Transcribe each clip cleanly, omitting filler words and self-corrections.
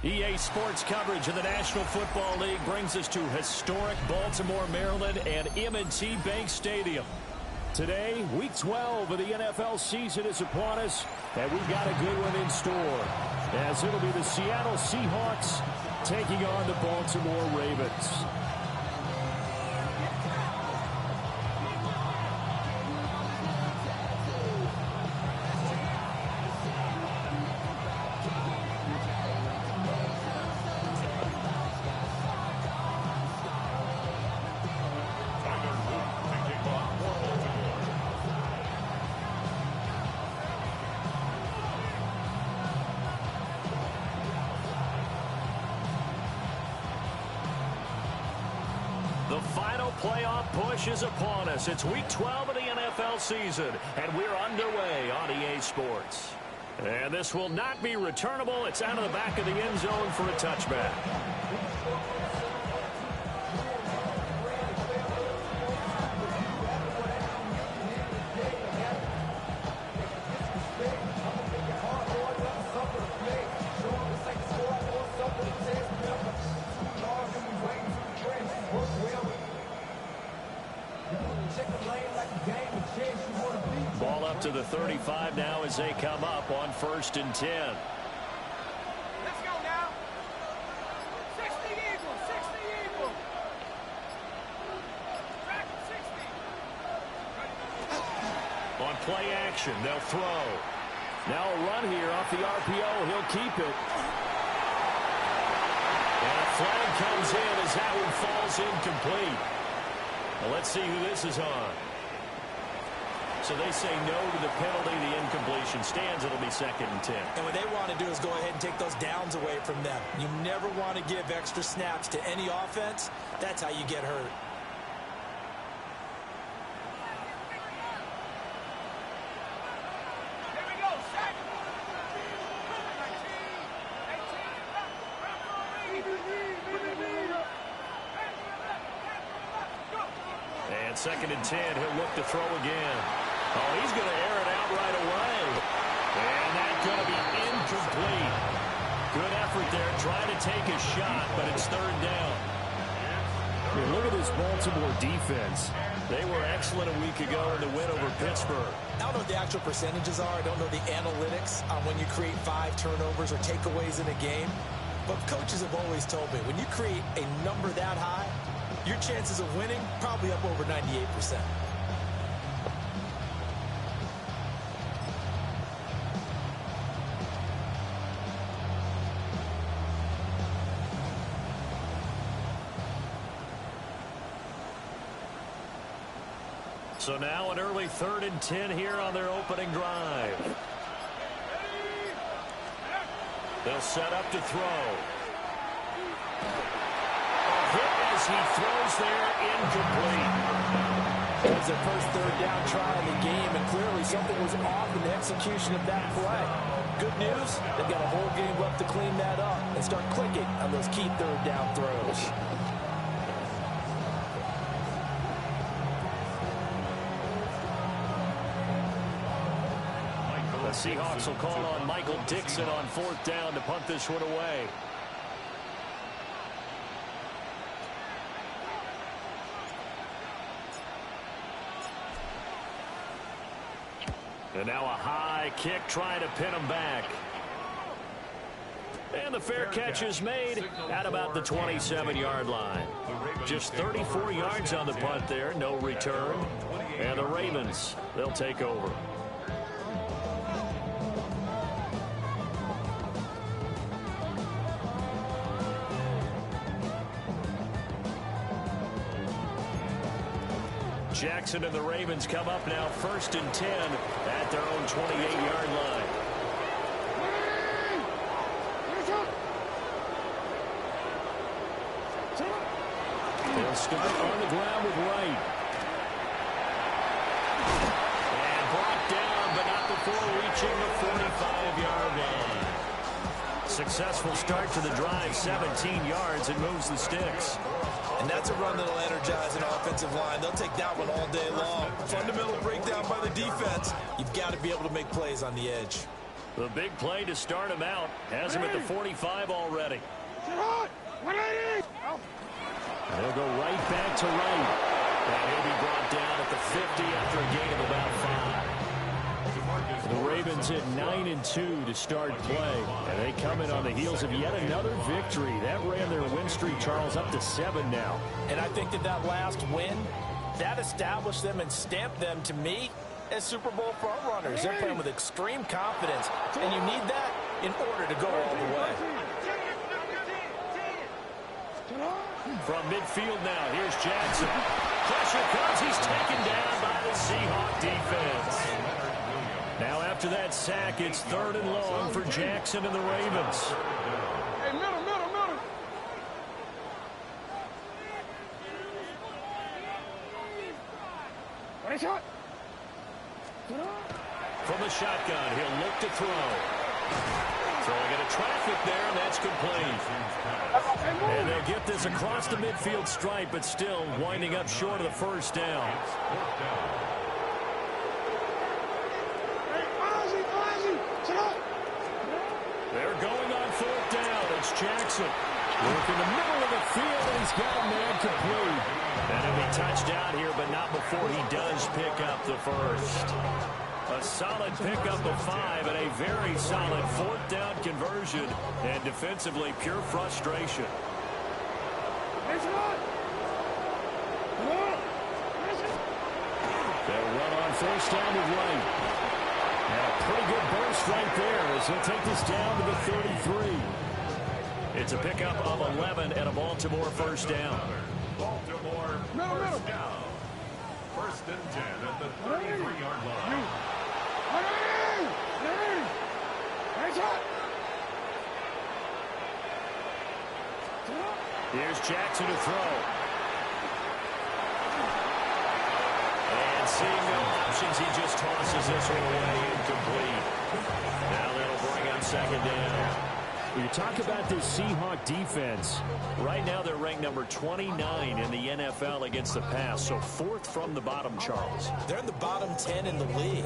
EA Sports coverage of the National Football League brings us to historic Baltimore, Maryland, and M&T Bank Stadium. Today, Week 12 of the NFL season is upon us, and we've got a good one in store, as it'll be the Seattle Seahawks taking on the Baltimore Ravens. The final playoff push is upon us. It's Week 12 of the NFL season, and we're underway on EA Sports. And this will not be returnable. It's out of the back of the end zone for a touchback. Ball up to the 35 now as they come up on 1st and 10. Let's go now. 60 Eagles, 60 Eagles. Track 60. On play action, they'll throw. Now a run here off the RPO. He'll keep it. And a flag comes in as that one falls incomplete. Well, let's see who this is on. So they say no to the penalty. The incompletion stands. It'll be 2nd and 10. And what they want to do is go ahead and take those downs away from them. You never want to give extra snaps to any offense. That's how you get hurt. Here we go. Set. 18. And 2nd and 10. He'll look to throw again. Oh, he's going to air it out right away. And that's going to be incomplete. Good effort there, trying to take a shot, but it's 3rd down. And look at this Baltimore defense. They were excellent a week ago in the win over Pittsburgh. I don't know what the actual percentages are. I don't know the analytics on when you create 5 turnovers or takeaways in a game. But coaches have always told me, when you create a number that high, your chances of winning probably up over 98%. So now an early 3rd and 10 here on their opening drive. They'll set up to throw. A hit as he throws there, incomplete. It was their first 3rd down try in the game, and clearly something was off in the execution of that play. Good news, they've got a whole game left to clean that up and start clicking on those key 3rd down throws. The Seahawks will call on Michael Dixon on 4th down to punt this one away. And now a high kick trying to pin him back. And the fair catch is made at about the 27-yard line. Just 34 yards on the punt there, no return. And the Ravens, they'll take over. Jackson and the Ravens come up now 1st and 10 at their own 28-yard line. They'll start on the ground with Wright. And brought down, but not before reaching the 45-yard line. Successful start to the drive, 17 yards, and moves the sticks. And that's a run that'll energize an offensive line. They'll take that one all day long. Fundamental breakdown by the defense. You've got to be able to make plays on the edge. The big play to start him out has him at the 45 already. They'll go right back to right. And he'll be brought down at the 50 after a gain of about 5. The Ravens at 9-2 to start play. And they come in on the heels of yet another victory. That ran their win streak, Charles, up to 7 now. And I think that last win, that established them and stamped them, to me, as Super Bowl frontrunners. They're playing with extreme confidence, and you need that in order to go all the way. From midfield now, here's Jackson. Pressure comes. He's taken down by the Seahawks defense. Now after that sack, it's 3rd and long for Jackson and the Ravens. Hey, middle. Nice shot. From the shotgun, he'll look to throw. Throwing into traffic there, and that's complete. And they'll get this across the midfield stripe, but still winding up short of the first down. They're going on 4th down. It's Jackson. Work in the middle of the field, and he's got a man complete. And he'll be touchdown here, but not before he does pick up the first. A solid pickup of 5 and a very solid 4th down conversion. And defensively, pure frustration. They'll run on 1st down with Wright. And a pretty good burst right there as he'll take this down to the 33. It's a pickup of 11 and a Baltimore 1st down. Baltimore first down. 1st and 10 at the 33-yard line. Here's Jackson to throw. And seeing no options, he just tosses this one away, incomplete. Now that'll bring up 2nd down. When you talk about this Seahawks defense, right now they're ranked number 29 in the NFL against the pass, so 4th from the bottom, Charles. They're in the bottom 10 in the league.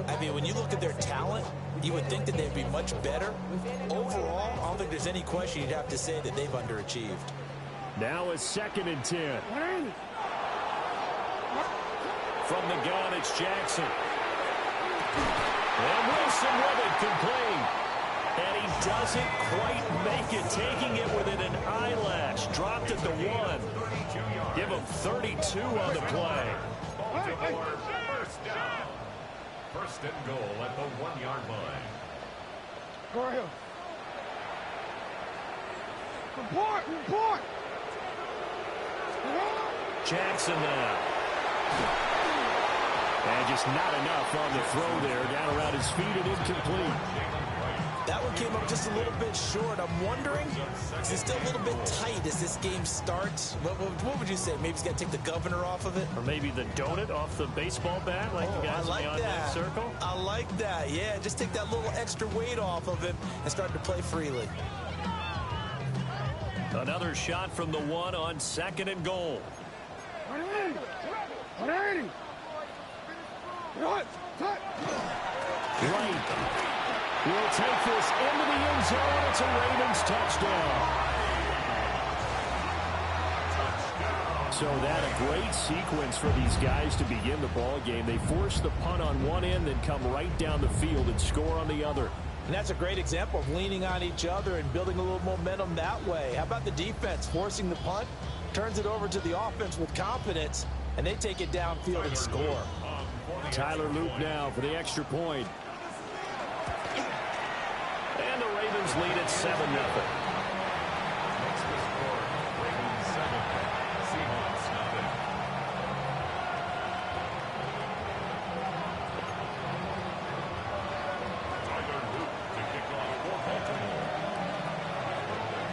I mean, when you look at their talent, you would think that they'd be much better. Overall, I don't think there's any question you'd have to say that they've underachieved. Now it's 2nd and 10. From the gun, it's Jackson. And Wilson with it, complete. And he doesn't quite make it, taking it within an eyelash. Dropped at the 1. Give him 32 on the play. Baltimore first down. 1st and goal at the 1-yard line. Go ahead. Report. Jackson now. And just not enough on the throw there. Down around his feet and incomplete. That one came up just a little bit short. I'm wondering, is it still a little bit tight as this game starts? What would you say? Maybe he's got to take the governor off of it? Or maybe the donut off the baseball bat, like the guys in the on-deck circle? I like that. Yeah, just take that little extra weight off of him and start to play freely. Another shot from the 1 on 2nd and goal. 180. Right. We'll take this into the end zone. It's a Ravens touchdown. So that a great sequence for these guys to begin the ball game. They force the punt on one end, then come right down the field and score on the other. And that's a great example of leaning on each other and building a little momentum that way. How about the defense forcing the punt, turns it over to the offense with confidence, and they take it downfield and score. Tyler Loop now for the extra point. And the Ravens lead at 7-0. Next to score, Ravens 7, Seahawks nothing. Tyler Loop to kick off for Baltimore.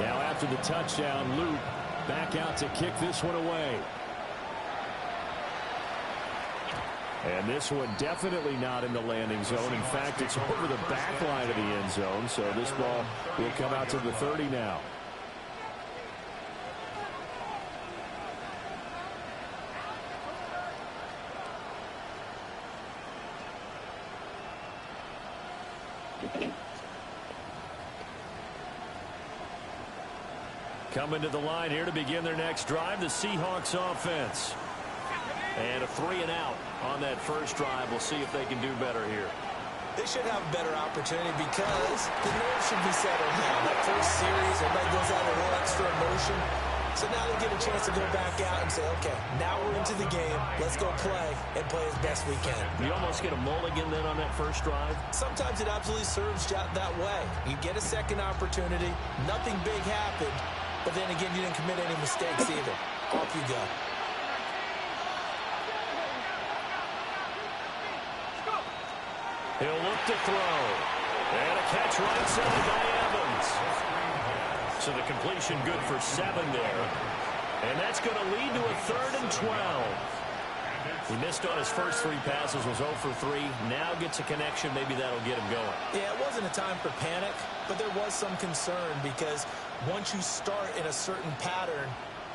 Now after the touchdown, Loop back out to kick this one away. And this one definitely not in the landing zone. In fact, it's over the back line of the end zone. So this ball will come out to the 30 now. Coming to the line here to begin their next drive, the Seahawks offense. And a 3-and-out on that first drive. We'll see if they can do better here. They should have a better opportunity because the nerves should be settled now. That first series, everybody goes out a little extra emotion. So now they get a chance to go back out and say, okay, now we're into the game. Let's go play and play as best we can. You almost get a mulligan then on that first drive? Sometimes it absolutely serves that way. You get a second opportunity. Nothing big happened. But then again, you didn't commit any mistakes either. Off you go. He'll look to throw. And a catch right side by Evans. So the completion good for 7 there. And that's going to lead to a 3rd and 12. He missed on his first 3 passes, was 0 for 3. Now gets a connection. Maybe that'll get him going. Yeah, it wasn't a time for panic, but there was some concern because once you start in a certain pattern,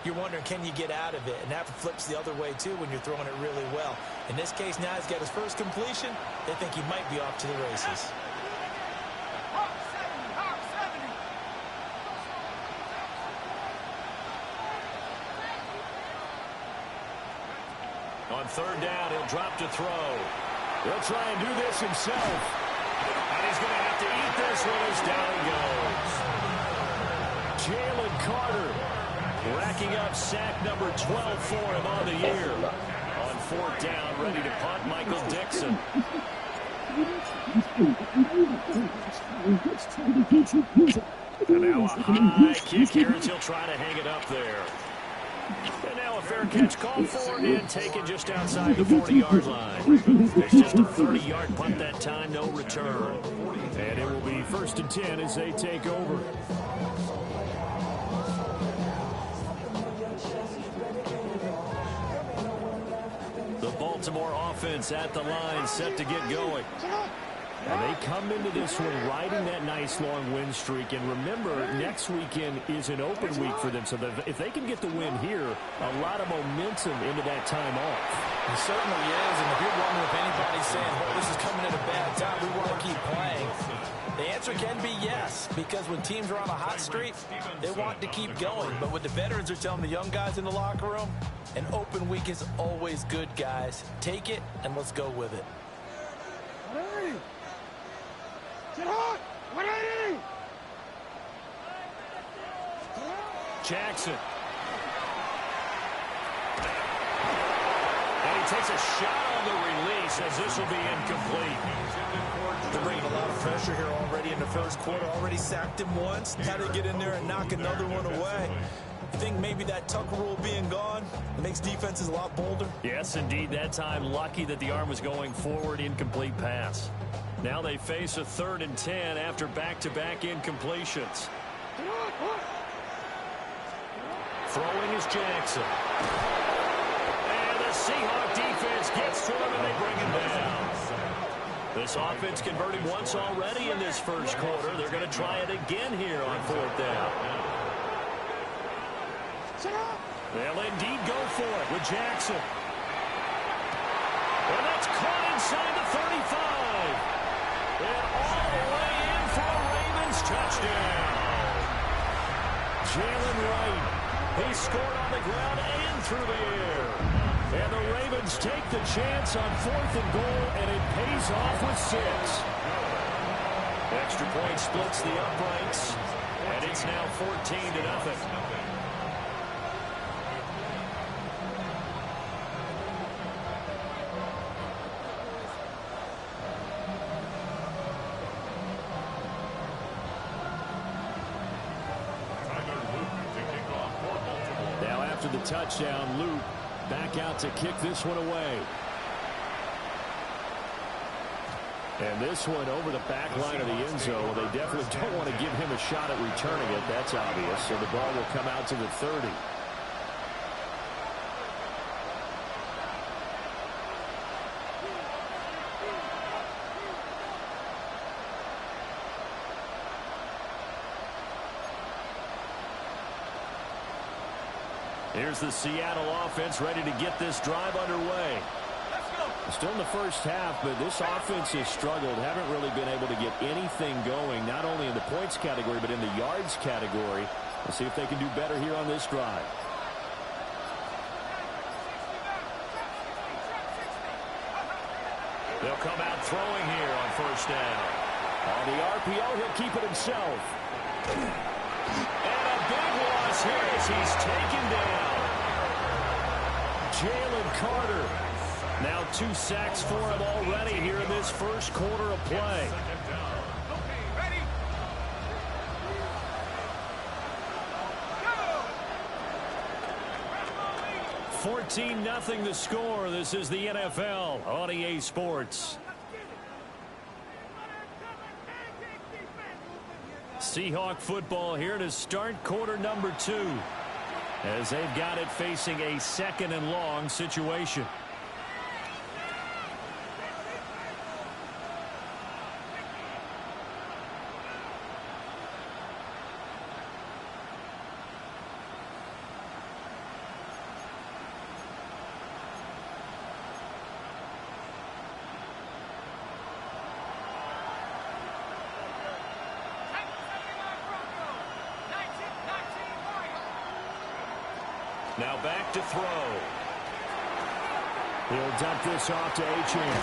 you're wondering, can you get out of it? And that flips the other way, too, when you're throwing it really well. In this case, now he's got his first completion. They think he might be off to the races. On 3rd down, he'll drop to throw. He'll try and do this himself. And he's going to have to eat this one as down he goes. Jalen Carter racking up sack number 12 for him on the year. On 4th down, ready to punt, Michael Dixon. And now a high kick here as he'll try to hang it up there. And now a fair catch called for and taken just outside the 40-yard line. It's just a 30-yard punt that time, no return. And it will be 1st and 10 as they take over. The Baltimore offense at the line, set to get going. And they come into this one riding that nice long win streak. And remember, next weekend is an open week for them. So if they can get the win here, a lot of momentum into that time off. It certainly is. And if you're wondering if anybody's saying, well, this is coming at a bad time, we want to keep playing, the answer can be yes. Because when teams are on a hot streak, they want to keep going. But what the veterans are telling the young guys in the locker room, an open week is always good, guys. Take it, and let's go with it. Get hot! 180! Jackson. And he takes a shot on the release as this will be incomplete. They're bringing a lot of pressure here already in the first quarter. Already sacked him once. Had to get in there and knock another one away. I think maybe that Tucker rule being gone makes defenses a lot bolder. Yes, indeed. That time, lucky that the arm was going forward. Incomplete pass. Now they face a 3rd and 10 after back-to-back incompletions. Throwing is Jackson. And the Seahawks defense gets to him and they bring him down. This offense converted once already in this first quarter. They're going to try it again here on 4th down. They'll indeed go for it with Jackson. And that's caught inside the 35. And all the way in for a Ravens touchdown. Jalen Wright. He scored on the ground and through the air. And the Ravens take the chance on 4th and goal, and it pays off with 6. Extra point splits the uprights, and it's now 14-0. The touchdown, Luke back out to kick this one away. And this one over the back line of the end zone. Well, they definitely don't want to give him a shot at returning it. That's obvious. So the ball will come out to the 30. Here's the Seattle offense ready to get this drive underway. Still in the first half, but this offense has struggled. Haven't really been able to get anything going, not only in the points category, but in the yards category. We'll see if they can do better here on this drive. They'll come out throwing here on first down. On the RPO, he'll keep it himself. And a big loss here as he's taken down. Jalen Carter. Now 2 sacks for him already here in this first quarter of play. 14-0 the score. This is the NFL on EA Sports. Seahawk football here to start quarter number 2 as they've got it facing a 2nd and long situation. Now back to throw. He'll dump this off to Achane.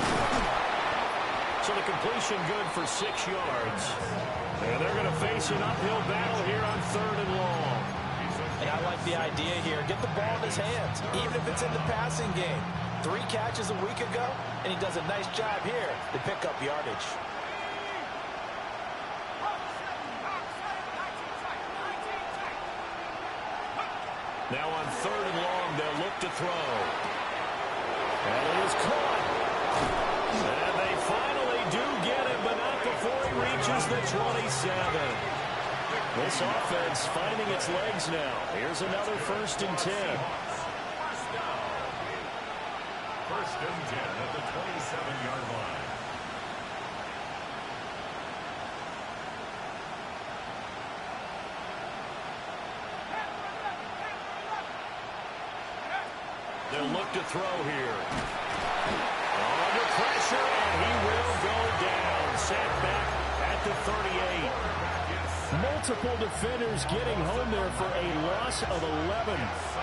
So the completion good for 6 yards. And they're going to face an uphill battle here on 3rd and long. And I like the idea here. Get the ball in his hands, even if it's in the passing game. 3 catches a week ago, and he does a nice job here to pick up yardage. Now on 3rd and long, they'll look to throw. And it is caught. And they finally do get him, but not before he reaches the 27. This offense finding its legs now. Here's another 1st and 10. First and 10 at the 27-yard line. They'll look to throw here. Under pressure, and he will go down. Set back at the 38. Multiple defenders getting home there for a loss of 11.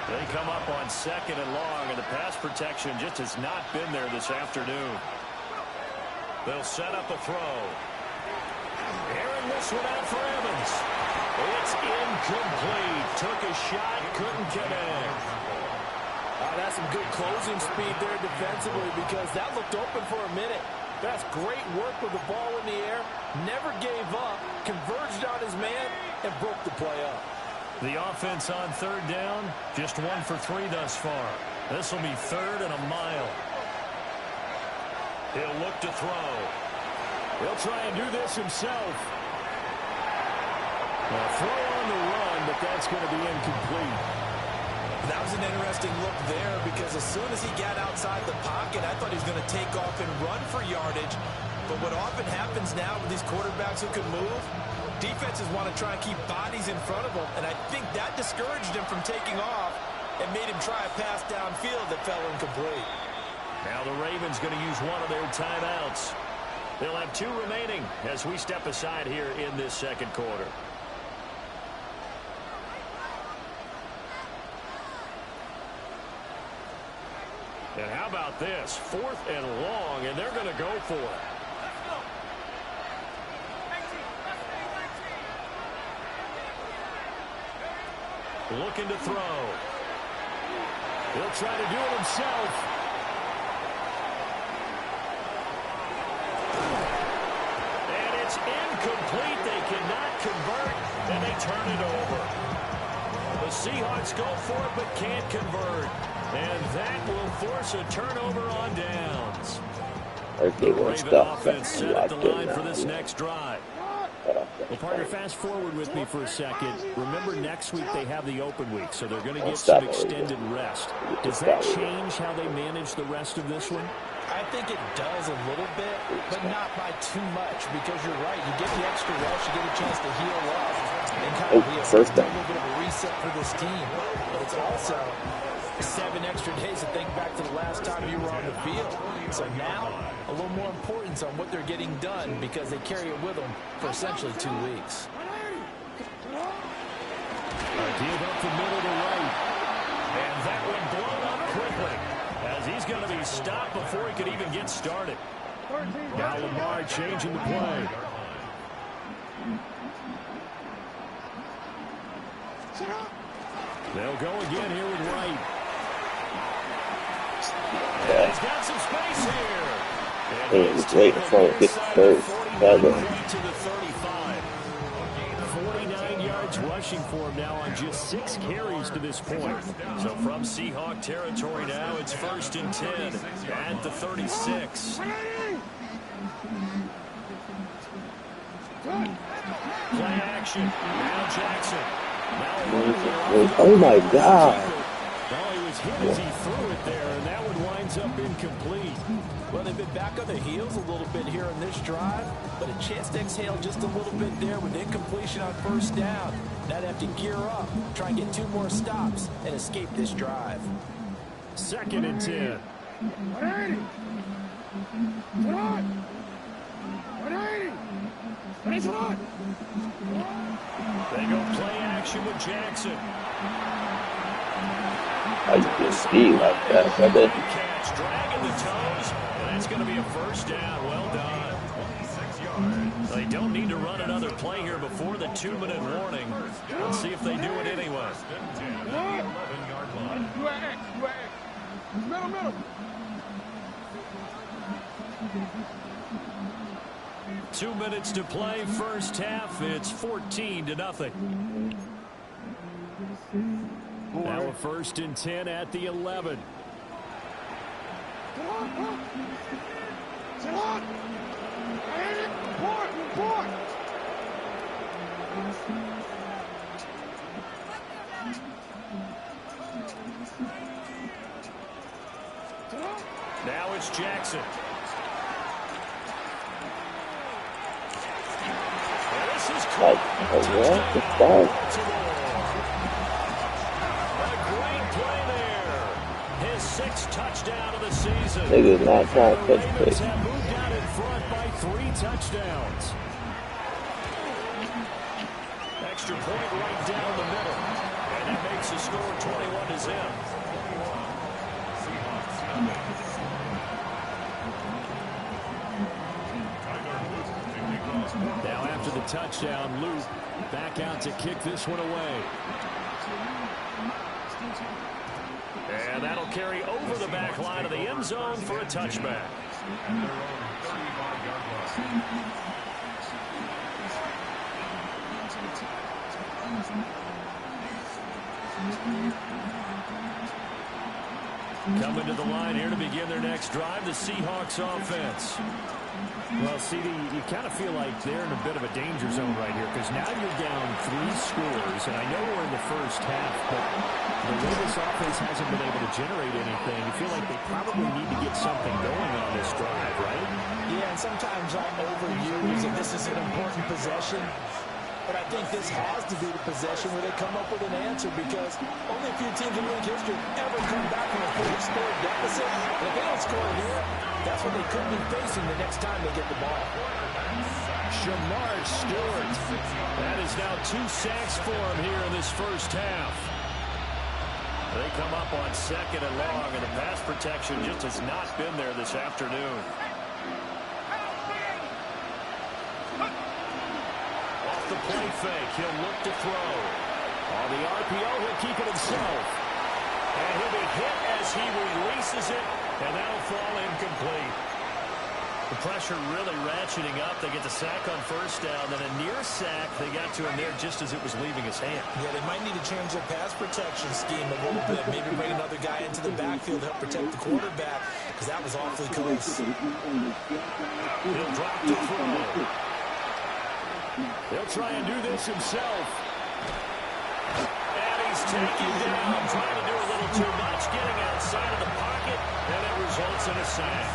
They come up on 2nd and long, and the pass protection just has not been there this afternoon. They'll set up a throw. Airing this one out for Evans. It's incomplete. Took a shot, couldn't connect. That's some good closing speed there defensively because that looked open for a minute. That's great work with the ball in the air. Never gave up, converged on his man, and broke the play up. The offense on 3rd down, just 1 for 3 thus far. This will be 3rd and a mile. He'll look to throw. He'll try and do this himself. A throw on the run, but that's going to be incomplete. That was an interesting look there because as soon as he got outside the pocket, I thought he was going to take off and run for yardage. But what often happens now with these quarterbacks who can move, defenses want to try and keep bodies in front of them. And I think that discouraged him from taking off and made him try a pass downfield that fell incomplete. Now the Ravens going to use one of their timeouts. They'll have 2 remaining as we step aside here in this 2nd quarter. And how about this? 4th and long, and they're going to go for it. Looking to throw. He'll try to do it himself. And it's incomplete. They cannot convert, and they turn it over. The Seahawks go for it, but can't convert. And that will force a turnover on downs. The Raven offense set at the line for this next drive. Well, partner, fast forward with me for a second. Remember, next week they have the open week, so they're going to get some extended rest. Does that change how they manage the rest of this one? I think it does a little bit, but not by too much because you're right. You get the extra rest, you get a chance to heal up and kind of be a little bit of a reset for this team. But it's also 7 extra days to think back to the last time you were on the field. So now, a little more importance on what they're getting done because they carry it with them for essentially 2 weeks. Give up the middle to right. And that one blown up quickly as he's going to be stopped before he could even get started. Now Lamar changing the play. They'll go again here with Wright. And he's got some space here. He was waiting for him to get first. To the 35. 49 yards rushing for him now on just 6 carries to this point. So from Seahawk territory now, it's 1st and 10 at the 36. Play action. Now Jackson. Oh my God. Oh, he was hit as he threw it there, and that one winds up incomplete. Well, they've been back on their heels a little bit here in this drive, but a chance to exhale just a little bit there with incompletion on 1st down. Now they have to gear up, try and get 2 more stops, and escape this drive. 2nd and 10. 180. Come on. 180. Finish it on. They go play action with Jackson. I just see like that, brother. Catch, dragging the toes, and that's going to be a 1st down. Well done. 26 yards. They don't need to run another play here before the 2-minute warning. Let's see if they do it anyway. 11-yard line. Do an X. Do an X. Middle, middle. 2 minutes to play, 1st half. It's 14-0. Now a 1st and 10 at the 11. Come on, come on. Sit on. Report, report. Now it's Jackson. This is Like, oh yeah, it's fine. A great play there. His 6th touchdown of the season. Niggas not trying to catch Ravens quick. have moved out in front by 3 touchdowns. Extra point right down the middle. And that makes the score 21-0. Now after the touchdown, Luke back out to kick this one away. And that'll carry over the back line of the end zone for a touchback. And their own 35-yard line. Coming to the line here to begin their next drive, the Seahawks offense. Well, CD, you kind of feel like they're in a bit of a danger zone right here because now you're down 3 scores, and I know we're in the 1st half, but the way this offense hasn't been able to generate anything, you feel like they probably need to get something going on this drive, right? Yeah, and sometimes I overuse that this is an important possession. But I think this has to be the possession where they come up with an answer because only a few teams in league history ever come back from a 4-score deficit. And if they don't score here, that's what they could be facing the next time they get the ball. Shamar Stewart. That is now 2 sacks for him here in this 1st half. They come up on 2nd and long, and the pass protection just has not been there this afternoon. The play fake. He'll look to throw. On the RPO, he'll keep it himself. And he'll be hit as he releases it, and that'll fall incomplete. The pressure really ratcheting up. They get the sack on 1st down, then a near sack. They got to him there just as it was leaving his hand. Yeah, they might need to change their pass protection scheme a little bit. Maybe bring another guy into the backfield to help protect the quarterback because that was awfully close. He'll drop to throw. He'll try and do this himself. And he's taken down, trying to do a little too much, getting outside of the pocket, and it results in a sack.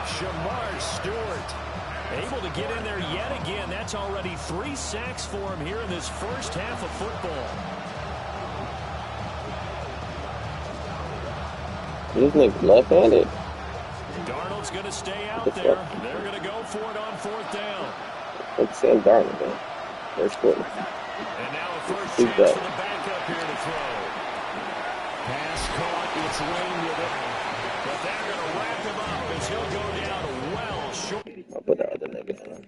Shamar Stewart able to get in there yet again. That's already 3 sacks for him here in this 1st half of football. This nigga left-handed. Darnold's going to stay out there. They're going to go for it on 4th down. Like Sam Darnold, man. First quarter. And now a first chance for the backup here to throw. Pass caught. It's Lane with it. But they're going to wrap him up as he'll go down well short. I'll put the other nigga on.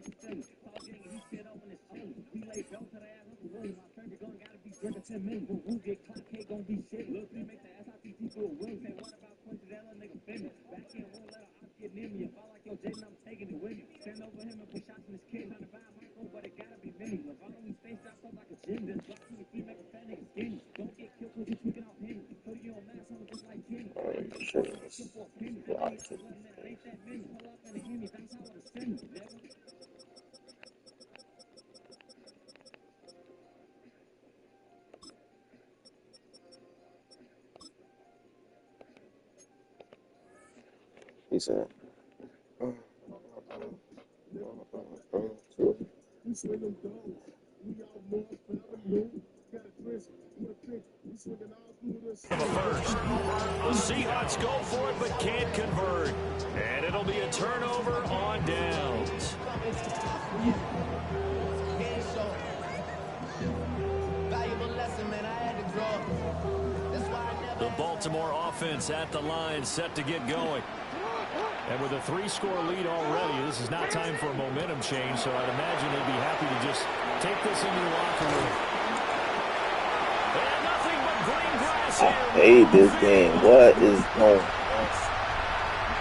He said, First. The Seahawks go for it but can't convert. And it'll be a turnover on downs. The Baltimore offense at the line set to get going. And with a 3-score lead already, this is not time for a momentum change, so I'd imagine they'd be happy to just take this into the locker room. And nothing but green grass here. I hate this game. What is going on?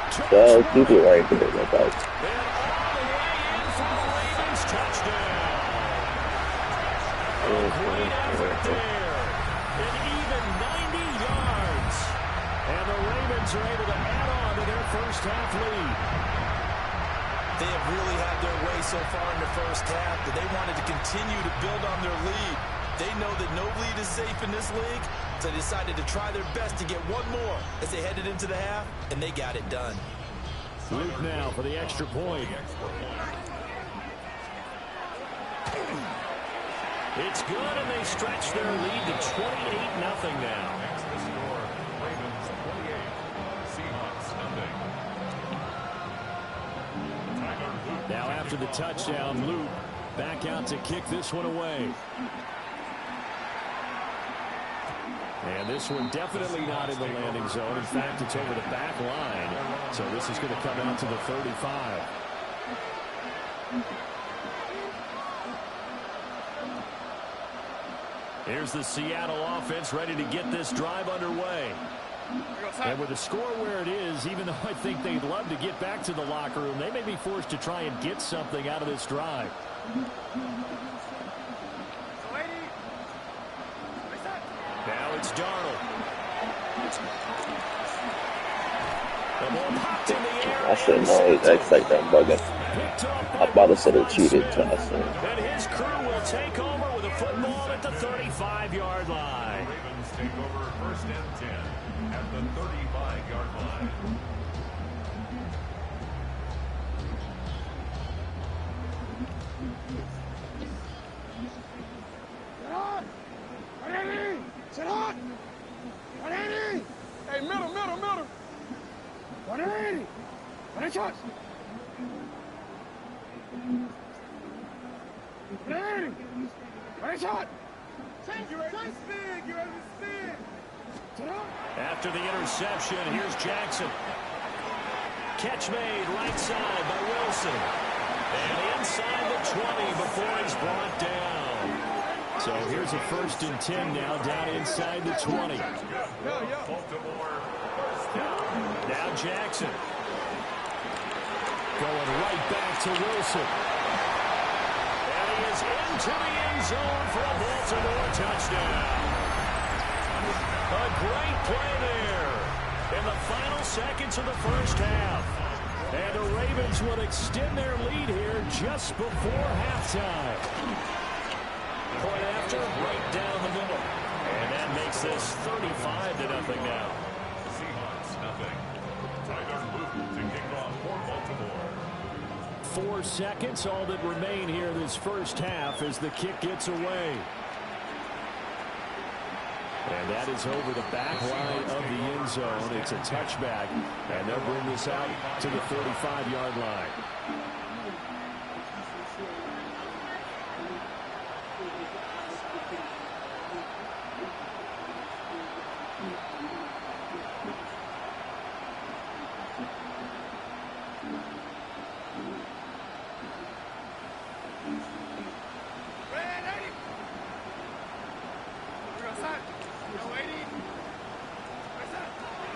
So keep it right there, my guys. And all the way in for the Ravens touchdown. A great effort there. An even 90 yards. And the Ravens are able to add on to their first half lead. They have really had their way so far in the first half, but they wanted to continue to build on their lead. They know that no lead is safe in this league, so they decided to try their best to get one more as they headed into the half, and they got it done. Luke now for the extra point. It's good, and they stretch their lead to 28-0 now. Next to score, Ravens 28, Seahawks nothing. Now after the touchdown, Luke back out to kick this one away. And this one definitely not in the landing zone. In fact, it's over the back line. So this is going to come out to the 35. Here's the Seattle offense ready to get this drive underway. And with the score where it is, even though I think they'd love to get back to the locker room, they may be forced to try and get something out of this drive. Now it's Darnold. The ball popped in the air. I should know he's like that bugging. I thought I said it cheated to us. And his crew will take over with a football at the 35-yard line. Ravens take over first and 10 at the 35-yard line. Sit hot! 180! Hey, middle! 180! 180 shots! 180! 180 shot! You ready to spin! Sit hot! After the interception, here's Jackson. Catch made right side by Wilson. And inside the 20 before he's brought down. So here's a 1st and 10 now down inside the 20. Now Jackson. Going right back to Wilson. And he is into the end zone for a Baltimore touchdown. A great play there in the final seconds of the first half. And the Ravens will extend their lead here just before halftime. Point after, right down the middle. And that makes this 35-0 now. Seahawks nothing. Tyler Luke to kick off for Baltimore. 4 seconds, all that remain here this first half as the kick gets away. And that is over the back line of the end zone. It's a touchback, and they'll bring this out to the 45-yard line.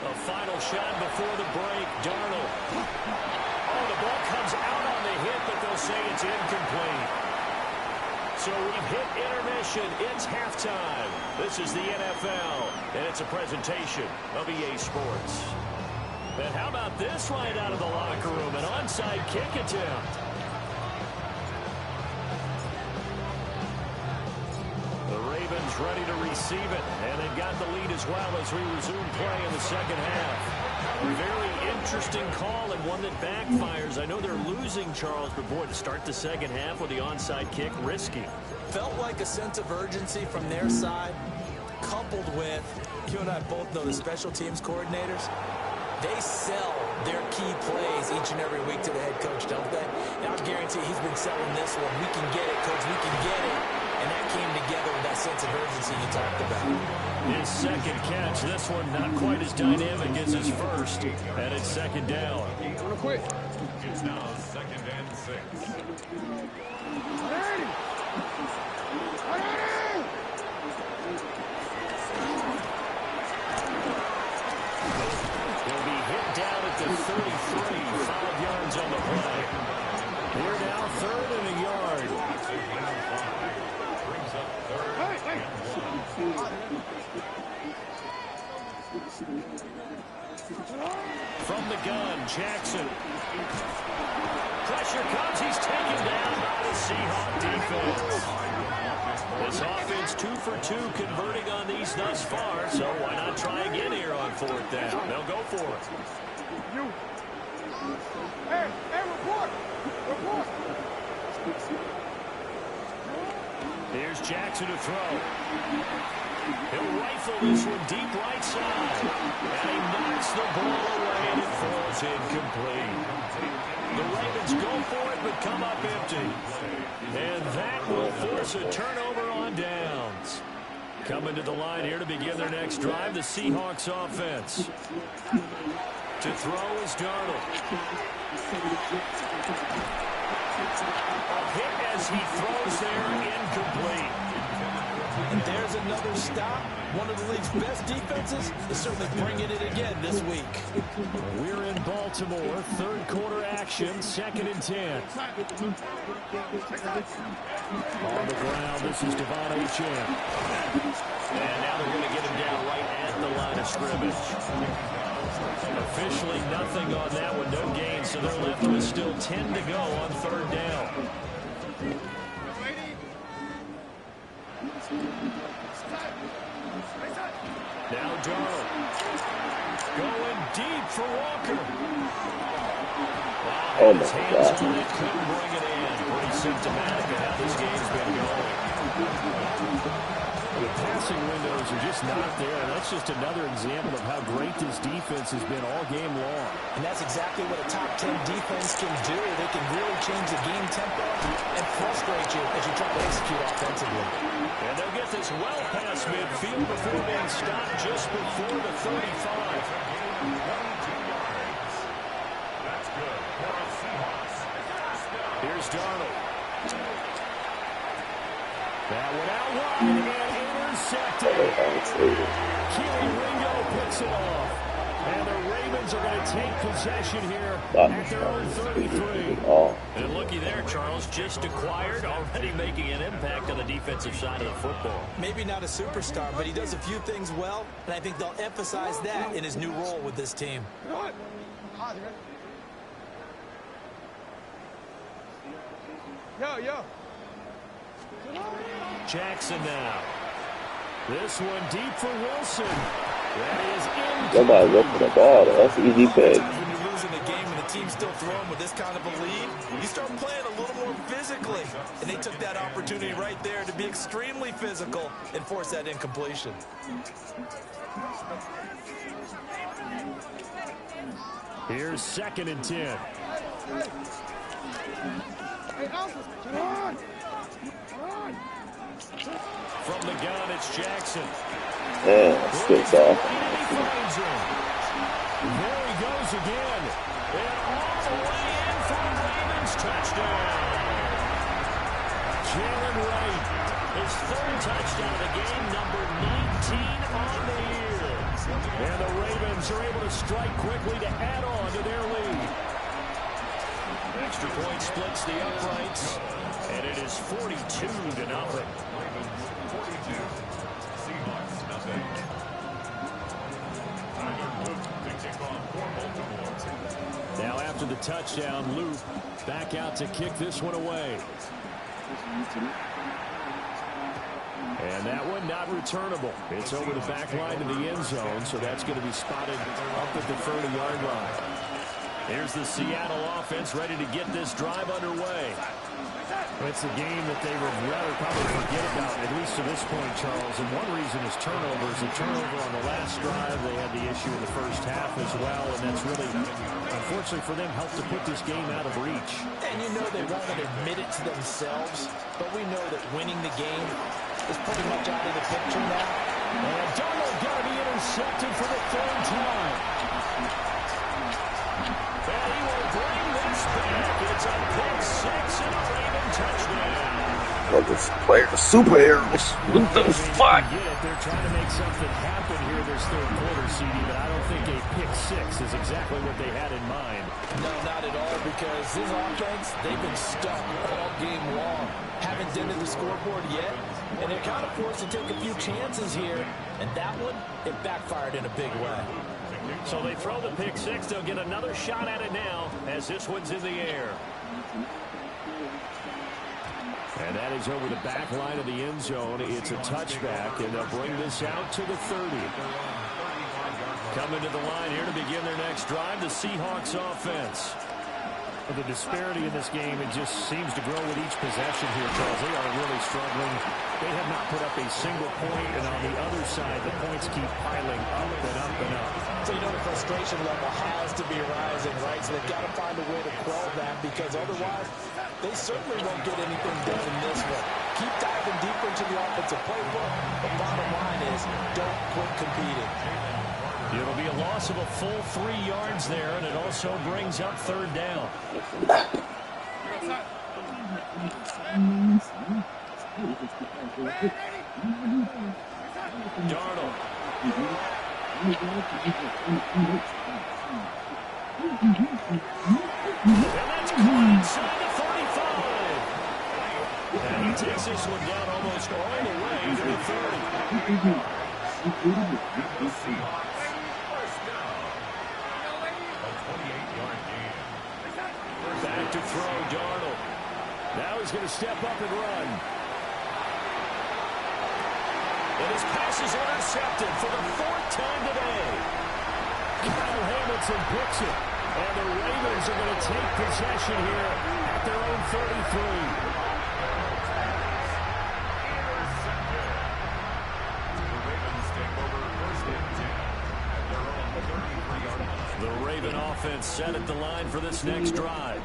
A final shot before the break. Darnold. Oh, the ball comes out on the hit, but they'll say it's incomplete. So we've hit intermission. It's halftime. This is the NFL, and it's a presentation of EA Sports. And how about this right out of the locker room? An onside kick attempt. The Ravens ready to receive it, and they've got the lead as well as we resume play in the second half. Very interesting call and one that backfires. I know they're losing, Charles, but boy, to start the second half with the onside kick, risky. Felt like a sense of urgency from their side, coupled with, you and I both know the special teams coordinators. They sell their key plays each and every week to the head coach, don't they? And I'll guarantee he's been selling this one. We can get it, coach. We can get it. And that came together with that sense of urgency you talked about. His second catch. This one not quite as dynamic as his first. And it's second down. Real quick. It's now 2nd and 6. Ready! Ready! He'll be hit down at the 33. 5 yards on the play. We're now 3rd and a yard. From the gun, Jackson. Pressure comes. He's taken down by the Seahawks defense. This offense 2 for 2 converting on these thus far, so why not try again here on 4th down? They'll go for it. You. Hey, report. Report. Here's Jackson to throw. He'll rifle this one deep right side. And he knocks the ball away and it falls incomplete. The Ravens go for it but come up empty. And that will force a turnover on downs. Coming to the line here to begin their next drive, the Seahawks offense. To throw is Darnold. A hit as he throws there, incomplete. And there's another stop. One of the league's best defenses is certainly bringing it again this week. We're in Baltimore. 3rd quarter action. 2nd and 10. On the ground, this is Devon Achane. And now they're going to get him down right at the line of scrimmage. Officially nothing on that one. No gain, so they're left with still 10 to go on 3rd down. Now Darnold going deep for Walker. Wow, Oh his my hands God. on it, couldn't bring it in. Pretty symptomatic of how this game's been going. The passing windows are just not there. That's just another example of how great this defense has been all game long. And that's exactly what a top 10 defense can do. They can really change the game tempo and frustrate you as you try to execute offensively. And they'll get this well past midfield before being stopped just before the 35. That's good for the Seahawks. Here's Darnold. That one out wide and intercepted. Keely Ringo picks it off. And the Ravens are going to take possession here at their own 33. And looky there, Charles, just acquired, already making an impact on the defensive side of the football. Maybe not a superstar, but he does a few things well, and I think they'll emphasize that in his new role with this team. Yo. Jackson now. This one deep for Wilson. That is in. Somebody look for the ball. That's an easy pick. losing the game and the team's still throwing with this kind of a lead, you start playing a little more physically. And they took that opportunity right there to be extremely physical and force that incompletion. Here's 2nd and 10. From the gun, it's Jackson. Yeah, sticks off. There he goes again. And all the way in for a Ravens touchdown. Jalen Wright, his 3rd touchdown of the game, number 19 on the year. And the Ravens are able to strike quickly to add on to their lead. Extra point splits the uprights, and it is 42-0. Ravens 42, Seahawks nothing. Tyler Luke to kick off for Baltimore. Now after the touchdown, Luke back out to kick this one away. And that one not returnable. It's over the back line to the end zone, so that's going to be spotted up at the 30-yard line. Here's the Seattle offense ready to get this drive underway. It's a game that they would rather probably forget about, at least to this point, Charles. And one reason is turnovers. A turnover on the last drive. They had the issue in the first half as well, and that's really, unfortunately for them, helped to put this game out of reach. And you know they won't admit it to themselves, but we know that winning the game is pretty much out of the picture now. And Donald got to be intercepted for the 3rd time. And he will bring this back. It's a pick 6 and a Raven touchdown. Well, this player, superheroes. What the fuck? They're trying to make something happen here this 3rd quarter, CD, but I don't think a pick 6 is exactly what they had in mind. No, not at all, because this offense, they've been stuck all game long. Haven't dented the scoreboard yet, and they're kind of forced to take a few chances here, and that one, it backfired in a big way. So they throw the pick 6. They'll get another shot at it now as this one's in the air. And that is over the back line of the end zone. It's a touchback, and they'll bring this out to the 30. Coming to the line here to begin their next drive, the Seahawks offense. The disparity in this game, it just seems to grow with each possession here, Charles. They are really struggling. They have not put up a single point, and on the other side, the points keep piling up and up and up. So you know the frustration level has to be rising, right? So they've got to find a way to quell that, because otherwise they certainly won't get anything done in this one. Keep diving deeper into the offensive playbook. The bottom line is don't quit competing. It'll be a loss of a full 3 yards there, and it also brings up 3rd down. Darnold. And that's caught inside the 35. And he takes this one down almost all the way to the 30. Back to throw, Darnold. Now he's going to step up and run. And his pass is intercepted for the 4th time today. Kyle Hamilton picks it. And the Ravens are going to take possession here at their own 33. The Raven offense set at the line for this next drive.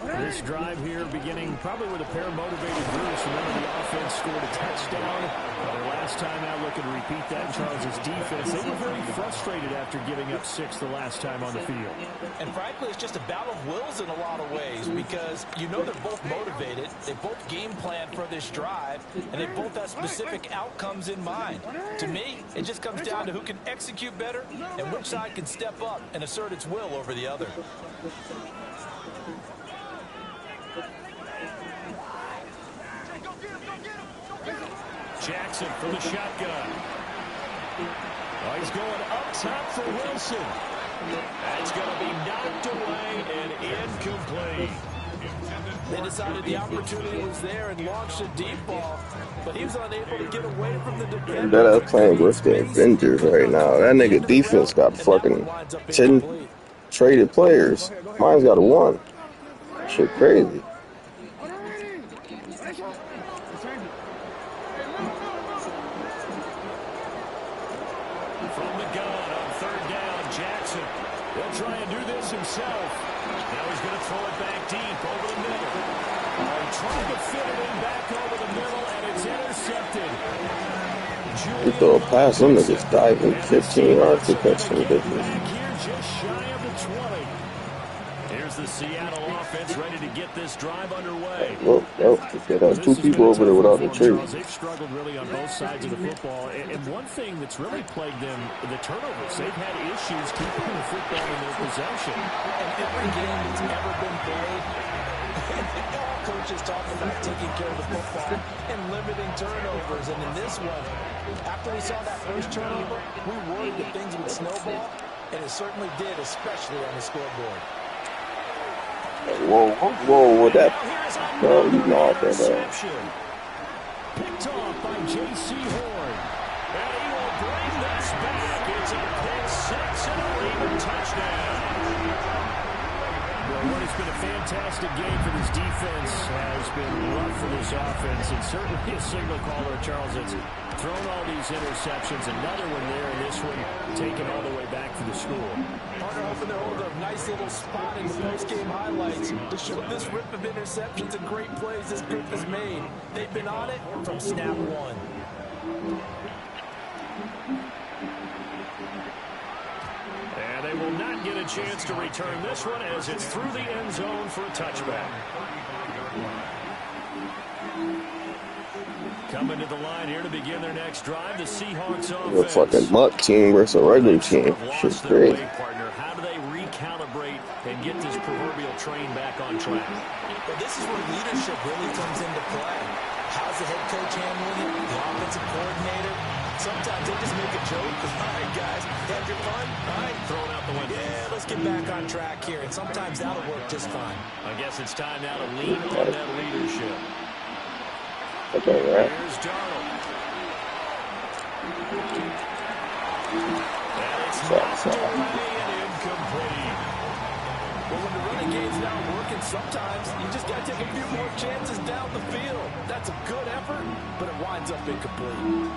This drive here beginning probably with a pair of motivated groups. Remember, the offense scored a touchdown. The last time out, looking to repeat that, Charles' defense, they were very frustrated after giving up 6 the last time on the field. And frankly, it's just a battle of wills in a lot of ways, because you know they're both motivated, they both game plan for this drive, and they both have specific outcomes in mind. To me, it just comes down to who can execute better and which side can step up and assert its will over the other. Jackson from the shotgun. Oh, he's going up top for Wilson. That's going to be knocked away and incomplete. They decided the opportunity was there and launched a deep ball, but he was unable to get away from the defender. That I'm playing with the Avengers right now. That nigga defense got fucking 10 traded players. Mine's got a 1. Shit crazy. From the gun on 3rd down, Jackson. He'll try and do this himself. Now he's going to throw it back deep over the middle. Trying to fit it in back over the middle, and it's intercepted. They throw a pass, them niggas diving 15 yards to catch some bitches. Back here, just shy of the 20. Here's the Seattle offense ready to get this drive underway. Look, they have 2 people over there without the tree. They've struggled really on both sides of the football, and one thing that's really plagued them, the turnovers. They've had issues keeping the football in their possession. And every game that's ever been played, all coaches talk about taking care of the football and limiting turnovers. And in this one, after we saw that first turnover, we worried that things would snowball, and it certainly did, especially on the scoreboard. Whoa, what that? No, you know that. Picked off by J.C. Horn. And he will bring this back. It's a pick 6 and a Raven touchdown. Well, what has been a fantastic game for this defense has been rough for this offense, and certainly a signal caller, Charles, that's thrown all these interceptions. Another one there, and this one taken all the way back for the score. Hunter hoping to hold a nice little spot in the post-game highlights to show this rip of interceptions and great plays this group has made. They've been on it from snap 1. And they will not get a chance to return this one as it's through the end zone for a touchback. Coming to the line here to begin their next drive, the Seahawks offense. A fucking mutt team versus a regular team. Shit's great. Partner. How do they recalibrate and get this proverbial train back on track? Well, this is where leadership really comes into play. How's the head coach handling it? The offensive coordinator? Sometimes they just make a joke. All right, guys, have your fun. All right, throwing out the window. Yeah, let's get back on track here. And sometimes that'll work just fine. I guess it's time now to lean on that leadership. Okay, right. Here's Darnold. And it's knocked away and incomplete. Well, when the running game's not working, sometimes you just got to take a few more chances down the field. That's a good effort, but it winds up incomplete.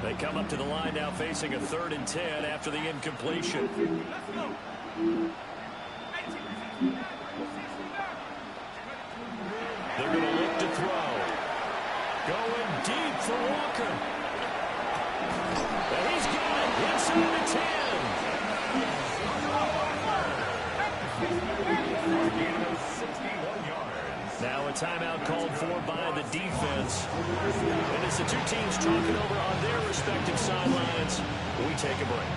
They come up to the line now facing a 3rd and 10 after the incompletion. They're going to look to throw. Going deep for Walker. And he's got it inside the 10. Now a timeout called for by the defense. And as the two teams talking over on their respective sidelines, we take a break.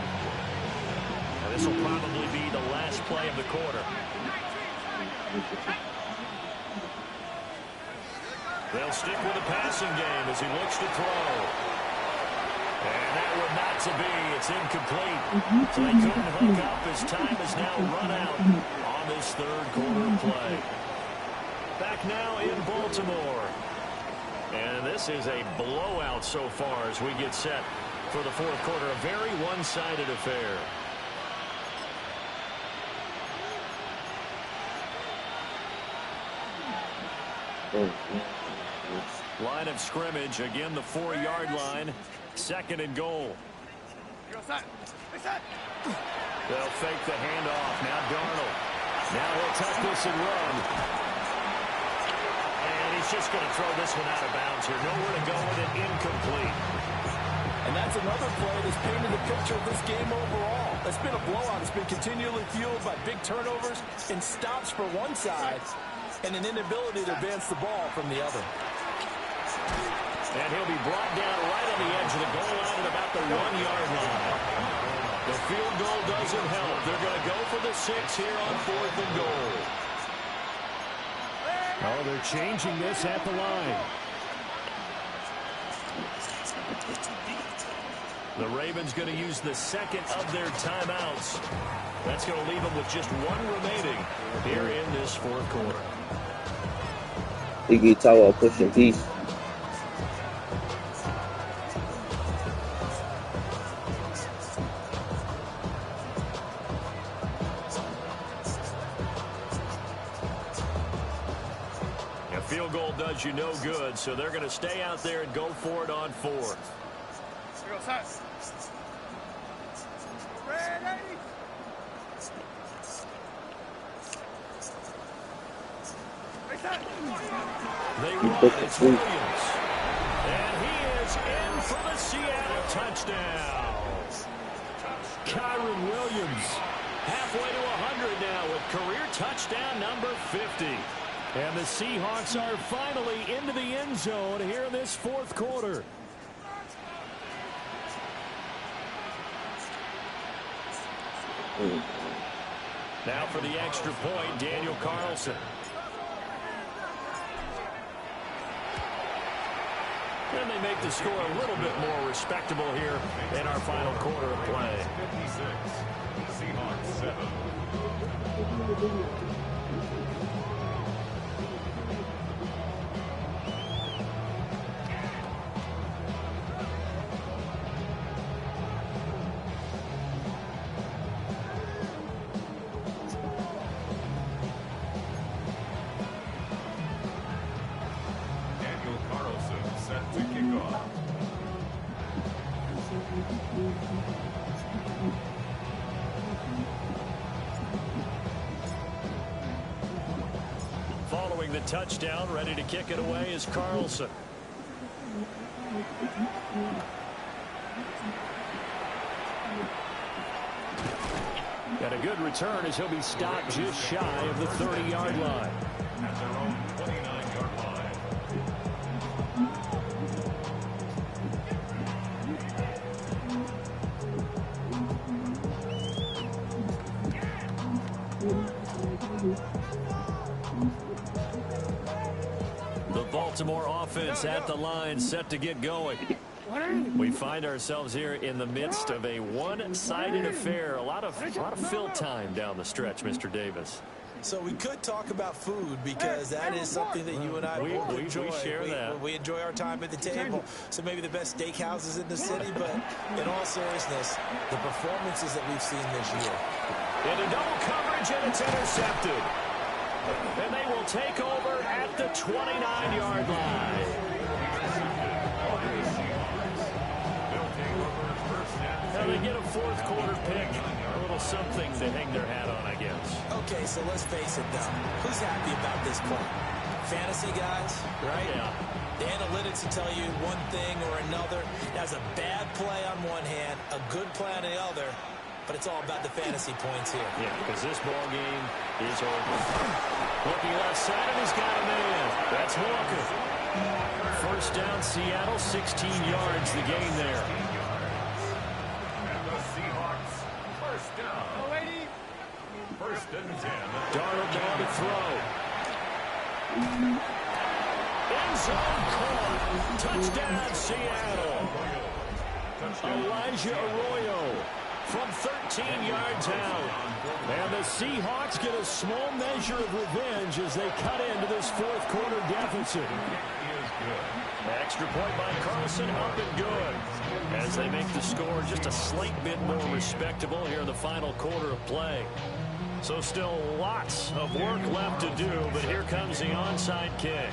And this will probably be the last play of the quarter. They'll stick with the passing game as he looks to throw. And that one not to be. It's incomplete. So they couldn't hook up as time has now run out on this 3rd quarter play. Back now in Baltimore. And this is a blowout so far as we get set for the 4th quarter. A very one-sided affair. Line of scrimmage, again the 4-yard line. 2nd and goal. They'll fake the handoff. Now Darnold. Now he'll tuck this and run. And he's just going to throw this one out of bounds here. Nowhere to go with it. Incomplete. And that's another play that's painted the picture of this game overall. It's been a blowout. It's been continually fueled by big turnovers and stops for one side and an inability to advance the ball from the other. And he'll be brought down right on the edge of the goal line at about the 1-yard line. The field goal doesn't help. They're going to go for the 6 here on 4th and goal. Oh, they're changing this at the line. The Ravens going to use the 2nd of their timeouts. That's going to leave them with just 1 remaining here in this 4th quarter. Iggy Tower pushing peace. does you no good, so they're going to stay out there and go for it on 4th. Ready? They run. It's Williams. And he is in for the Seattle touchdown. Kyron Williams halfway to 100 now with career touchdown number 50. And the Seahawks are finally into the end zone here in this 4th quarter. Now for the extra point, Daniel Carlson. And they make the score a little bit more respectable here in our final quarter of play. 56, Seahawks 7. Following the touchdown, ready to kick it away is Carlson. Got a good return as he'll be stopped just shy of the 30-yard line. At their own 29-yard line. The Baltimore offense at the line, set to get going. We find ourselves here in the midst of a one-sided affair. A lot of fill time down the stretch, Mr. Davis. So we could talk about food because that is something that you and I both enjoy. We share that. We enjoy our time at the table. So maybe the best steakhouses in the city, but in all seriousness, the performances that we've seen this year. Into double coverage, and it's intercepted. And they will take over at the 29-yard line. Now they get a 4th quarter pick. A little something to hang their hat on, I guess. Okay, so let's face it, though. Who's happy about this point? Fantasy guys, right? Yeah. The analytics will tell you one thing or another. That's a bad play on one hand, a good play on the other. But it's all about the fantasy points here. Yeah, because this ball game is over. Looking left side, and he's got a man. That's Walker. First down, Seattle, 16 yards, the gain there. And the Seahawks, first down. First and 10. Darnold down to throw. End zone caught. Touchdown, Seattle. Elijah Arroyo from 13 yards out. And the Seahawks get a small measure of revenge as they cut into this 4th quarter deficit. Extra point by Carlson, up and good. As they make the score just a slight bit more respectable here in the final quarter of play. So still lots of work left to do, but here comes the onside kick.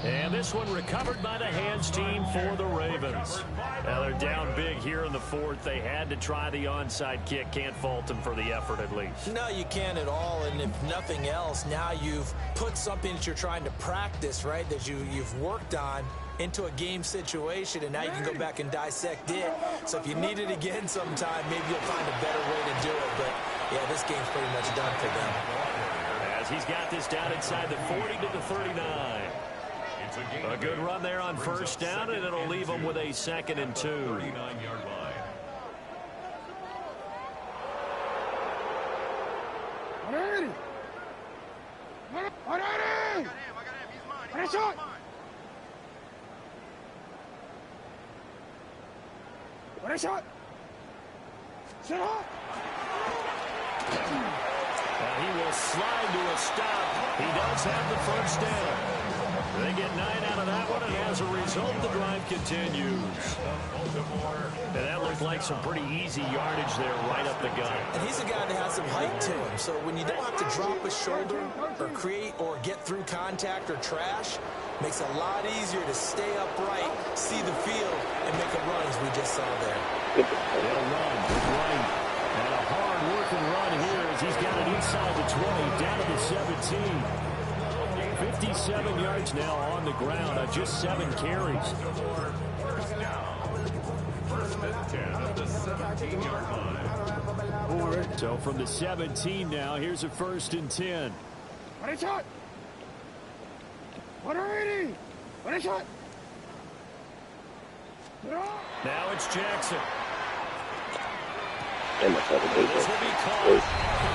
And this one recovered by the hands team for the Ravens. Now they're down big here in the 4th. They had to try the onside kick. Can't fault them for the effort at least. No, you can't at all. And if nothing else, now you've put something that you're trying to practice, right, that you've worked on into a game situation, and now you can go back and dissect it. So if you need it again sometime, maybe you'll find a better way to do it. But, yeah, this game's pretty much done for them. As he's got this down inside the 40 to the 39. A good run there on first down, and it'll leave them with a 2nd and 2. 39-yard line. Shot. Set up. And he will slide to a stop. He does have the first down. They get 9 out of that one, and as as a result, the drive continues. And that looked like some pretty easy yardage there right up the gut. And he's a guy that has some height to him, so when you don't have to drop a shoulder or create or get through contact or trash, makes it a lot easier to stay upright, see the field, and make a run as we just saw there. They'll run with right. And a hard-working run here as he's got it inside the 20, down to the 17. 57 yards now on the ground on just 7 carries. So from the 17 now, here's a 1st and 10. What a shot! What a reading! What a shot! Now it's Jackson. They must have a big This will be caught. And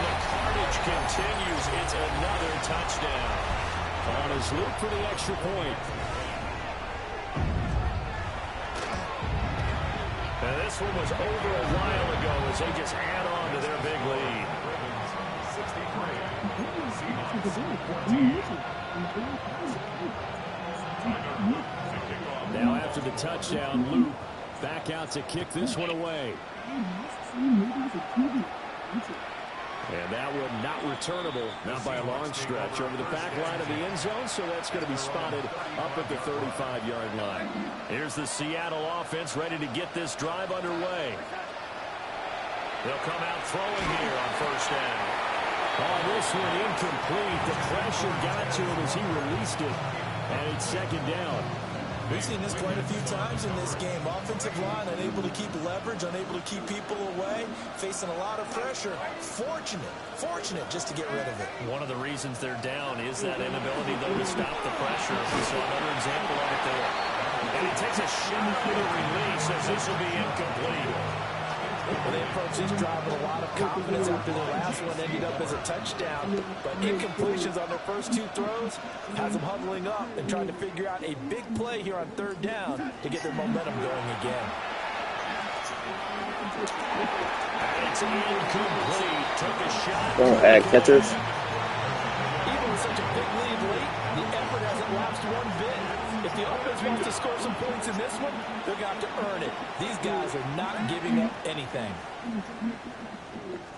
the carnage continues. It's another touchdown. On his loop for the extra point. And this one was over a while ago as they just add on to their big lead. Now after the touchdown, Luke back out to kick this one away. And that one not returnable, not by a long stretch, over the back line of the end zone, so that's going to be spotted up at the 35-yard line. Here's the Seattle offense ready to get this drive underway. They'll come out throwing here on 1st down. Oh, this one incomplete. The pressure got to him as he released it, and it's 2nd down. We've seen this quite a few times in this game. Offensive line unable to keep leverage, unable to keep people away, facing a lot of pressure. Fortunate just to get rid of it. One of the reasons they're down is that inability, though, to stop the pressure. We saw another example of it there. And he takes a shot to the release as this will be incomplete. Well, they approached this drive with a lot of confidence after their last one ended up as a touchdown. But incompletions on their first 2 throws has them huddling up and trying to figure out a big play here on 3rd down to get their momentum going again. It's incomplete. Took a shot. Don't add catchers. Even with such a big lead late, the effort hasn't lapsed one bit. If the offense wants to score some points in this one, they're going to have to earn it. These guys are not giving up anything.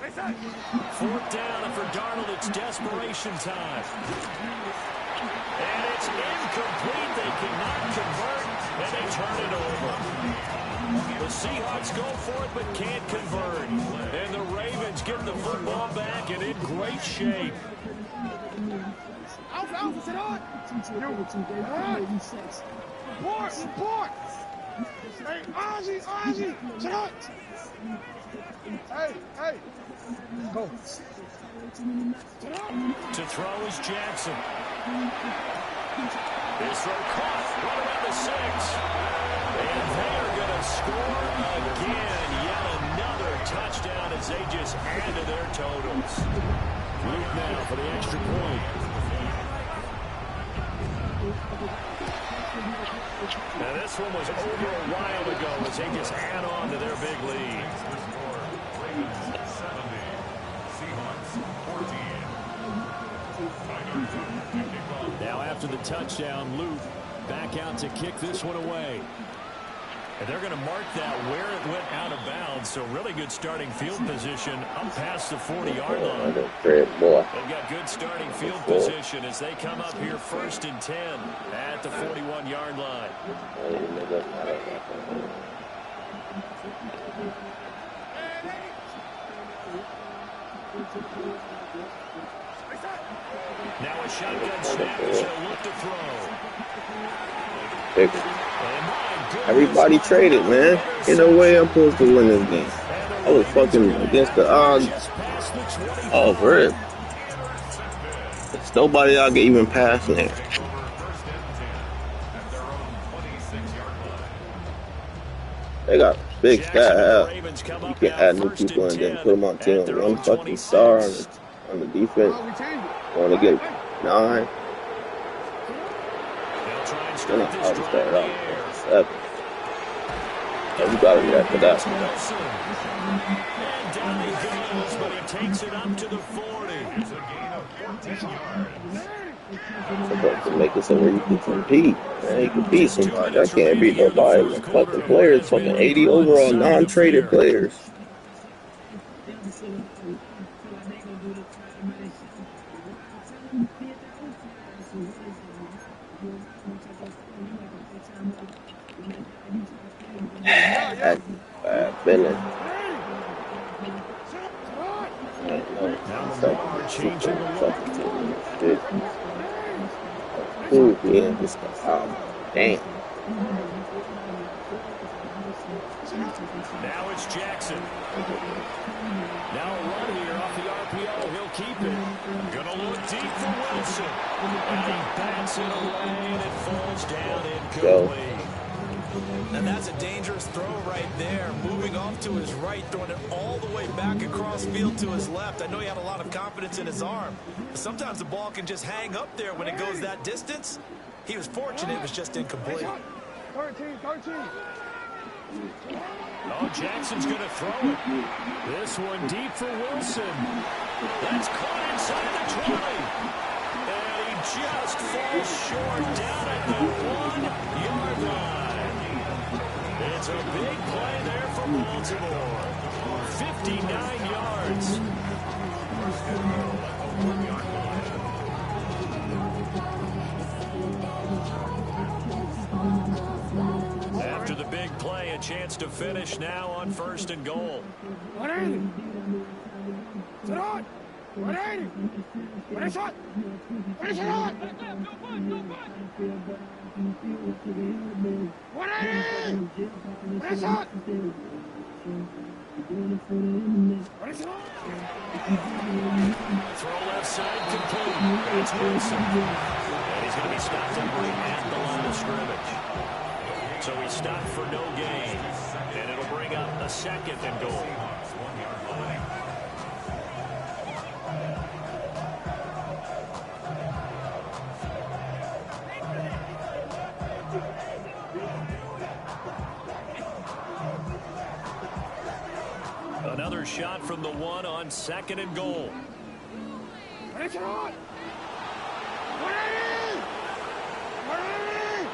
4th down, and for Darnold, it's desperation time. And it's incomplete. They cannot convert, and they turn it over. The Seahawks go for it, but can't convert. And the Ravens get the football back and in great shape. Alpha, sit on! Report! Hey, Ozzy, sit on! Hey! Go. To throw is Jackson. This throw caught right around the 6. And they're going to score again. Yet another touchdown as they just add to their totals. Luke now for the extra point. Now this one was over a while ago as they just add on to their big lead. Now after the touchdown, Luke back out to kick this one away. And they're going to mark that where it went out of bounds. So really good starting field position up past the 40-yard line. They've got good starting field position as they come up here 1st and 10 at the 41-yard line. Now a shotgun snap as they'll look to throw. Everybody traded, man. Ain't no way I'm supposed to win this game. I was fucking against the odds. Oh, for it. There's nobody out can even pass there. They got big stat. You can add new people and then put them on team. One fucking star on the defense. Want to get 9. Then I'll just start out 7. So you gotta react to that. And down he goes, but he takes it up to the 40. It's a gain of 14 yards. Supposed to make it somewhere you can compete. Man, you can beat somebody. I can't beat nobody. My fucking players, fucking 80 overall non-traded players. Bad feeling. Changing the look. Ooh, yeah, this stuff. Oh, damn. Now it's Jackson. Now a run here off the RPO. He'll keep it. Gonna look deep for Wilson. And he bats it away, and it falls down incomplete. And that's a dangerous throw right there. Moving off to his right, throwing it all the way back across field to his left. I know he had a lot of confidence in his arm. But sometimes the ball can just hang up there when it goes that distance. He was fortunate it was just incomplete. 13. Oh, Jackson's going to throw it. This one deep for Wilson. That's caught inside the 20. And he just falls short down at the 1-yard line. It's a big play there for Baltimore. 59 yards. After the big play, a chance to finish now on 1st and goal. 180. Sit on. 180. What is that? What is that? 180. What is that? What is that? Throw left side complete. It's Wilson. And he's going to be stopped up right at the line of scrimmage. So he's stopped for no gain. And it'll bring up a 2nd and goal. Another shot from the 1 on 2nd and goal. What is that? 180. 180.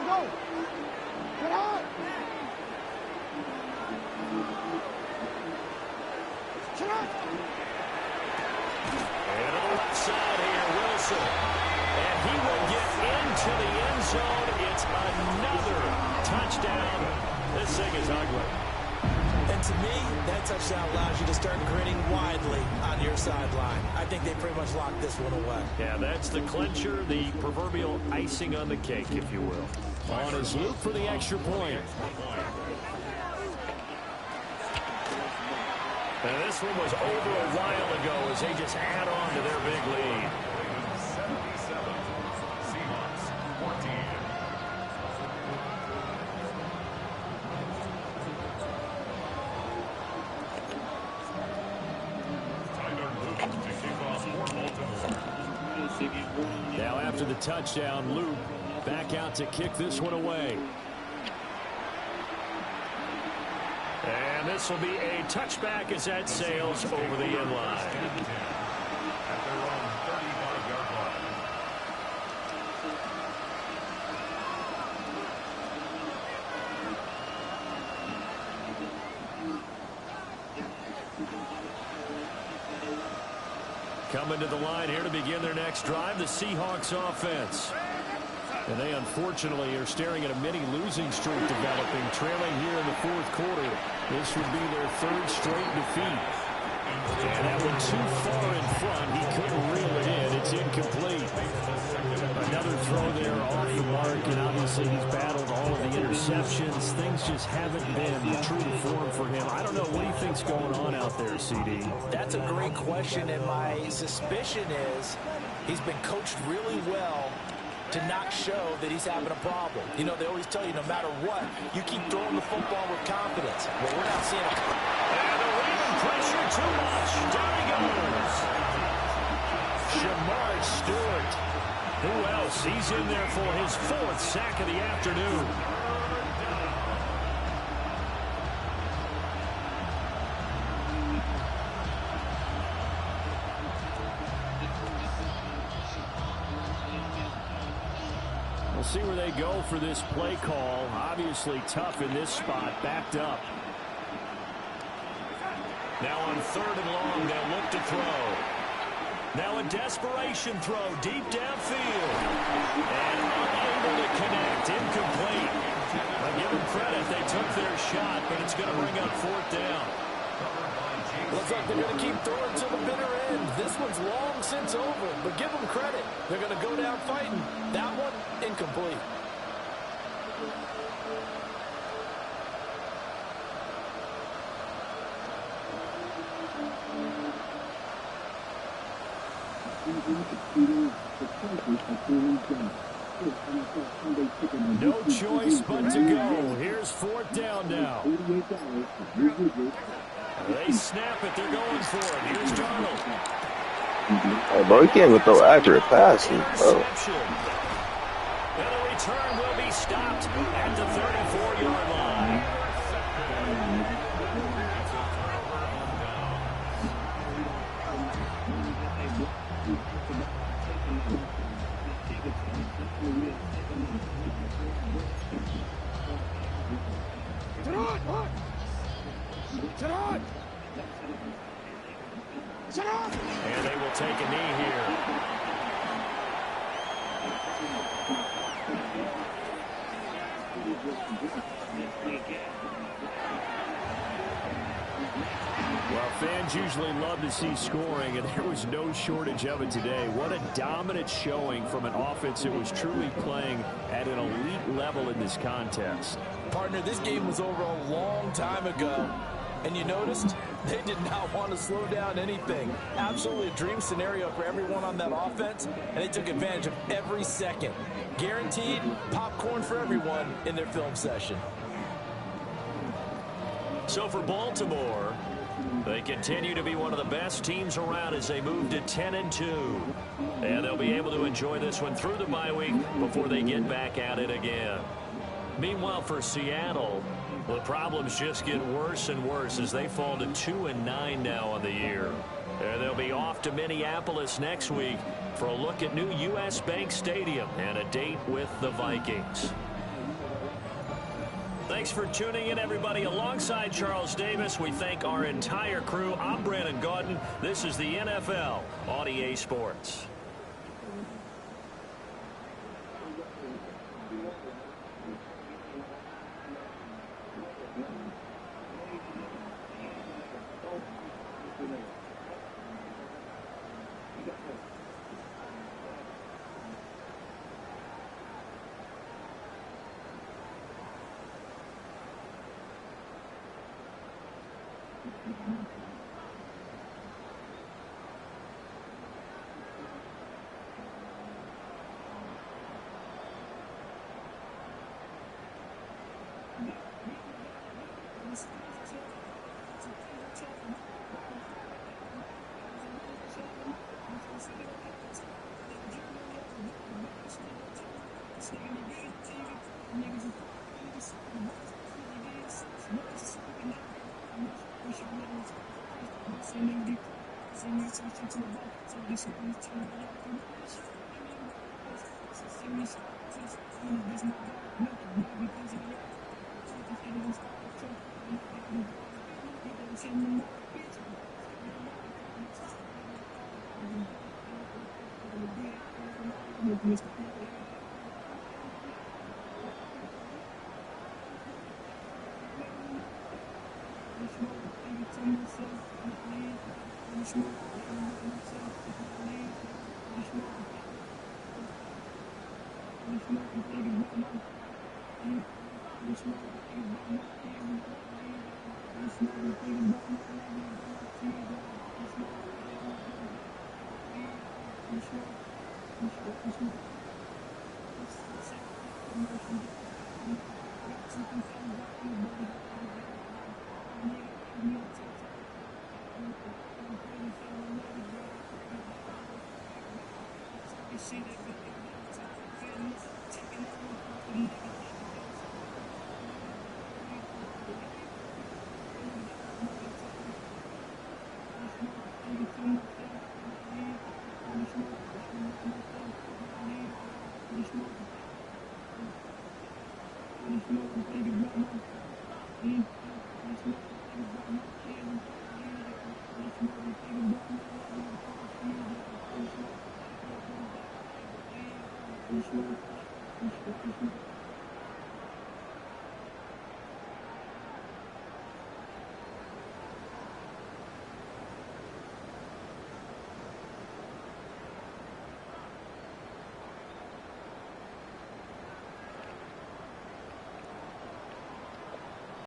Go. Get out. Get out. And to the left side here, Wilson. And he will get into the end zone. It's another touchdown. This thing is ugly. And to me, that touchdown allows you to start grinning widely on your sideline. I think they pretty much locked this one away. Yeah, that's the clincher, the proverbial icing on the cake, if you will. On his loop for the extra point. And this one was over a while ago as they just add on to their big lead. 77, Seahawks 14. Now after the touchdown, Luke back out to kick this one away. And this will be a touchback as that sails over the end line. At their own 35-yard line. Coming to the line here to begin their next drive, the Seahawks offense. And they unfortunately are staring at a mini losing streak developing, trailing here in the 4th quarter. This would be their 3rd straight defeat. And that one too far in front. He couldn't reel it in. It's incomplete. Another throw there off the mark, and obviously he's battled all of the interceptions. Things just haven't been true to form for him. I don't know. What do you think's going on out there, CD? That's a great question, and my suspicion is he's been coached really well to not show that he's having a problem. You know, they always tell you no matter what, you keep throwing the football with confidence. Well, we're not seeing it. And the Raven pressure too much. Down he goes. Shamar Stewart. Who else? He's in there for his 4th sack of the afternoon. We'll see where they go for this play call. Obviously tough in this spot, backed up. Now on 3rd and long, they'll look to throw. Now a desperation throw deep downfield. And unable to connect, incomplete. I give them credit, they took their shot, but it's going to bring up 4th down. Looks like they're going to keep throwing to the bitter end. This one's long since over, but give them credit. They're going to go down fighting. That one, incomplete. No choice but to go. Here's 4th down now. They snap it. They're going for it. Here's Darnold. Hey, bro, he can't even throw accurate passes, bro. And a return will be stopped at the 34-yard line. And they will take a knee here. Well, fans usually love to see scoring, and there was no shortage of it today. What a dominant showing from an offense that was truly playing at an elite level in this contest. Partner, this game was over a long time ago. And you noticed they did not want to slow down anything. Absolutely a dream scenario for everyone on that offense, and they took advantage of every second. Guaranteed popcorn for everyone in their film session. So for Baltimore, they continue to be one of the best teams around as they move to 10-2. And they'll be able to enjoy this one through the bye week before they get back at it again. Meanwhile, for Seattle, the problems just get worse and worse as they fall to 2-9 now on the year. And they'll be off to Minneapolis next week for a look at new U.S. Bank Stadium and a date with the Vikings. Thanks for tuning in, everybody. Alongside Charles Davis, we thank our entire crew. I'm Brandon Gaudin. This is the NFL on EA Sports.